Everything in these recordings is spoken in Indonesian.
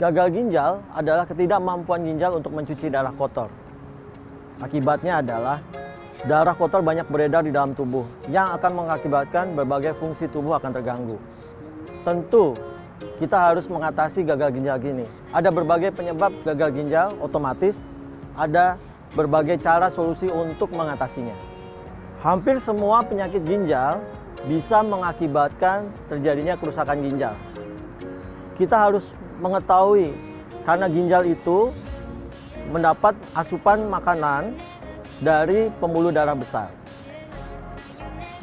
Gagal ginjal adalah ketidakmampuan ginjal untuk mencuci darah kotor. Akibatnya adalah darah kotor banyak beredar di dalam tubuh yang akan mengakibatkan berbagai fungsi tubuh akan terganggu. Tentu kita harus mengatasi gagal ginjal gini. Ada berbagai penyebab gagal ginjal, otomatis ada berbagai cara solusi untuk mengatasinya. Hampir semua penyakit ginjal bisa mengakibatkan terjadinya kerusakan ginjal. Kita harus mengetahui karena ginjal itu mendapat asupan makanan dari pembuluh darah besar.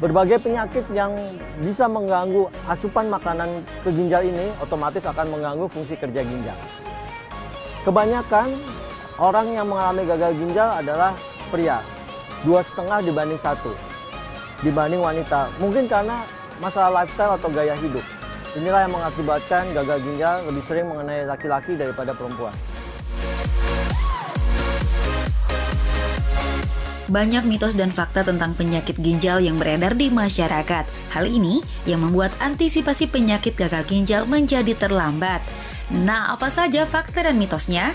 Berbagai penyakit yang bisa mengganggu asupan makanan ke ginjal ini otomatis akan mengganggu fungsi kerja ginjal. Kebanyakan orang yang mengalami gagal ginjal adalah pria, 2,5 dibanding 1 dibanding wanita. Mungkin karena masalah lifestyle atau gaya hidup. Inilah yang mengakibatkan gagal ginjal lebih sering mengenai laki-laki daripada perempuan. Banyak mitos dan fakta tentang penyakit ginjal yang beredar di masyarakat. Hal ini yang membuat antisipasi penyakit gagal ginjal menjadi terlambat. Nah, apa saja fakta dan mitosnya?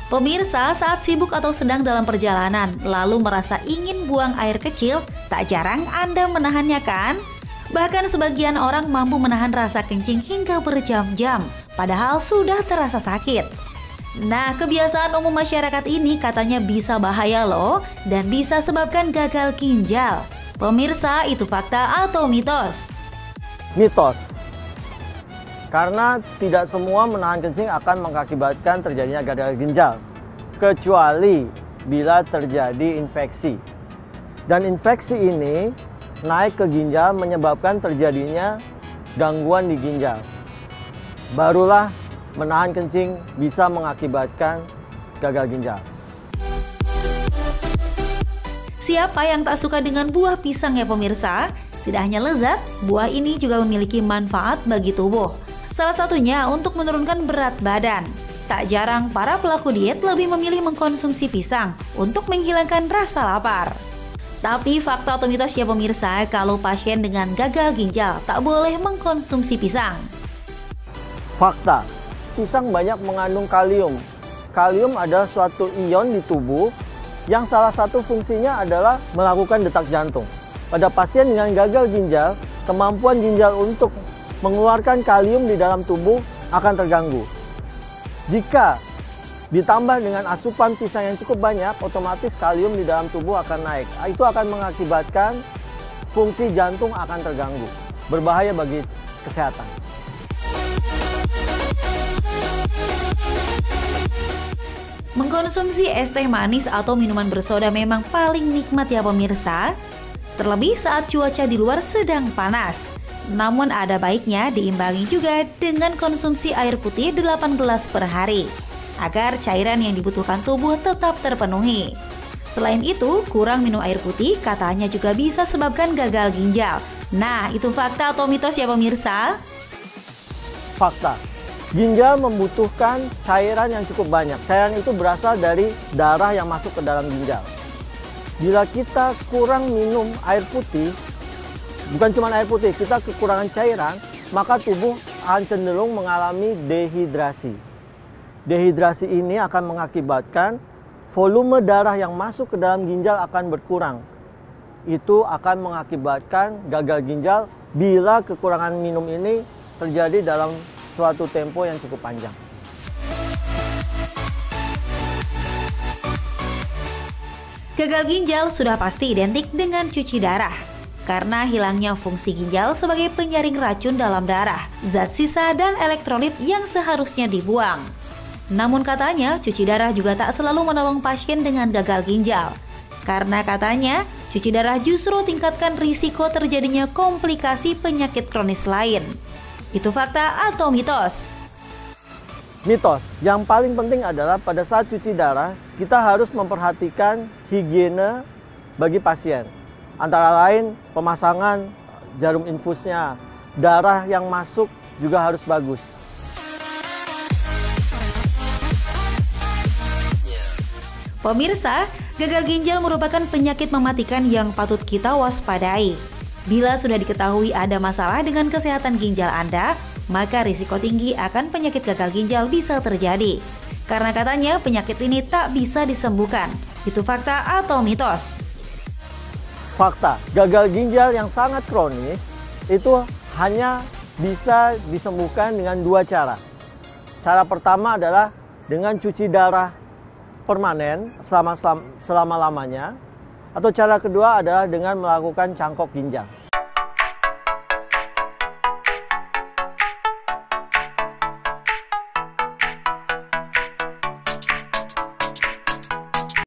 Pemirsa, saat sibuk atau sedang dalam perjalanan, lalu merasa ingin buang air kecil, tak jarang Anda menahannya kan? Bahkan sebagian orang mampu menahan rasa kencing hingga berjam-jam, padahal sudah terasa sakit. Nah, kebiasaan umum masyarakat ini katanya bisa bahaya loh, dan bisa sebabkan gagal ginjal. Pemirsa, itu fakta atau mitos? Mitos. Karena tidak semua menahan kencing akan mengakibatkan terjadinya gagal ginjal, kecuali bila terjadi infeksi. Dan infeksi ini naik ke ginjal menyebabkan terjadinya gangguan di ginjal. Barulah menahan kencing bisa mengakibatkan gagal ginjal. Siapa yang tak suka dengan buah pisang ya pemirsa? Tidak hanya lezat, buah ini juga memiliki manfaat bagi tubuh. Salah satunya untuk menurunkan berat badan. Tak jarang para pelaku diet lebih memilih mengkonsumsi pisang untuk menghilangkan rasa lapar. Tapi fakta atau mitos ya pemirsa, kalau pasien dengan gagal ginjal tak boleh mengkonsumsi pisang. Fakta, pisang banyak mengandung kalium. Kalium adalah suatu ion di tubuh yang salah satu fungsinya adalah melakukan detak jantung. Pada pasien dengan gagal ginjal, kemampuan ginjal untuk mengeluarkan kalium di dalam tubuh akan terganggu. Jika ditambah dengan asupan pisang yang cukup banyak, otomatis kalium di dalam tubuh akan naik. Itu akan mengakibatkan fungsi jantung akan terganggu. Berbahaya bagi kesehatan. Mengkonsumsi es teh manis atau minuman bersoda memang paling nikmat ya pemirsa. Terlebih saat cuaca di luar sedang panas. Namun ada baiknya diimbangi juga dengan konsumsi air putih 18 per hari, agar cairan yang dibutuhkan tubuh tetap terpenuhi. Selain itu, kurang minum air putih katanya juga bisa sebabkan gagal ginjal. Nah, itu fakta atau mitos ya pemirsa? Fakta. Ginjal membutuhkan cairan yang cukup banyak. Cairan itu berasal dari darah yang masuk ke dalam ginjal. Bila kita kurang minum air putih, bukan cuma air putih, kita kekurangan cairan, maka tubuh akan cenderung mengalami dehidrasi. Dehidrasi ini akan mengakibatkan volume darah yang masuk ke dalam ginjal akan berkurang. Itu akan mengakibatkan gagal ginjal bila kekurangan minum ini terjadi dalam suatu tempo yang cukup panjang. Gagal ginjal sudah pasti identik dengan cuci darah. Karena hilangnya fungsi ginjal sebagai penyaring racun dalam darah, zat sisa dan elektrolit yang seharusnya dibuang. Namun katanya, cuci darah juga tak selalu menolong pasien dengan gagal ginjal. Karena katanya, cuci darah justru tingkatkan risiko terjadinya komplikasi penyakit kronis lain. Itu fakta atau mitos? Mitos, yang paling penting adalah pada saat cuci darah, kita harus memperhatikan higiene bagi pasien. Antara lain pemasangan jarum infusnya, darah yang masuk juga harus bagus. Pemirsa, gagal ginjal merupakan penyakit mematikan yang patut kita waspadai. Bila sudah diketahui ada masalah dengan kesehatan ginjal Anda, maka risiko tinggi akan penyakit gagal ginjal bisa terjadi. Karena katanya penyakit ini tak bisa disembuhkan. Itu fakta atau mitos? Fakta, gagal ginjal yang sangat kronis itu hanya bisa disembuhkan dengan dua cara. Cara pertama adalah dengan cuci darah permanen selama-lamanya. Atau cara kedua adalah dengan melakukan cangkok ginjal.